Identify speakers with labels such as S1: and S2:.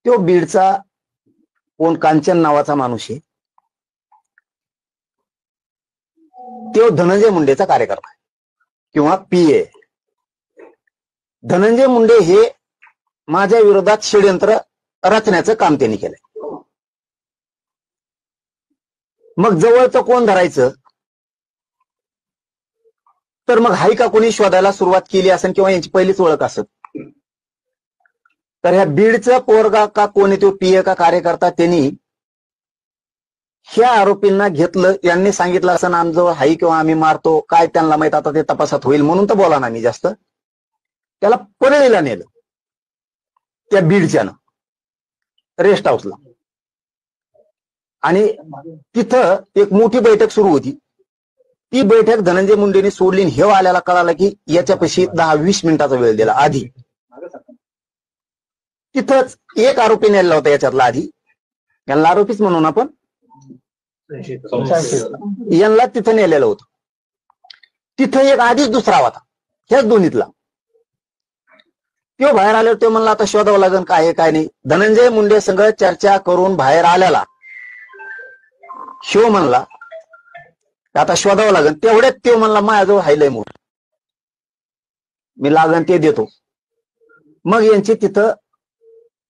S1: तो बीडचा कोण कांचन नावाचा माणूस आहे, तो धनंजय मुंडेचा कार्यकर्ता आहे किंवा पीए. धनंजय मुंडे हे माझ्या विरोधात षडयंत्र रचण्याचं काम त्यांनी केलंय. मग जवळचं कोण धरायचं, तर मग हाय का कोणी शोधायला सुरुवात केली असेल किंवा यांची पहिलीच ओळख असेल. तर ह्या बीडचं पोरगा का कोणी तो पीए का कार्यकर्ता त्यांनी ह्या आरोपींना घेतलं. यांनी सांगितलं असं आमजवळ हाई किंवा आम्ही मारतो, काय त्यांना माहित, आता ते तपासात होईल म्हणून तर बोला ना मी जास्त. त्याला परळीला नेलं त्या बीडच्यानं रेस्ट हाऊसला, आणि तिथं एक मोठी बैठक सुरू होती. ती बैठक धनंजय मुंडेंनी सोडली. हे आल्याला कळालं की याच्यापाशी 10-20 मिनिटाचा वेळ दिला. आधी तिथंच एक आरोपी नेला होता याच्यातला, आधी यांना आरोपीच म्हणून आपण यांना तिथं नेलेलं होतं. तिथं एक आधीच दुसरा होता ह्याच दोन्हीतला. तो बाहेर आल्यावर तो म्हणला आता शोधावं लागेल काय आहे काय नाही. धनंजय मुंडे संग चर्चा करून बाहेर आल्याला शिव म्हणला आता शोधावं लागेल. तेवढ्यात तो म्हणला माझ्याजवळ हायलय मोठ, मी लागन ते देतो. मग यांची तिथं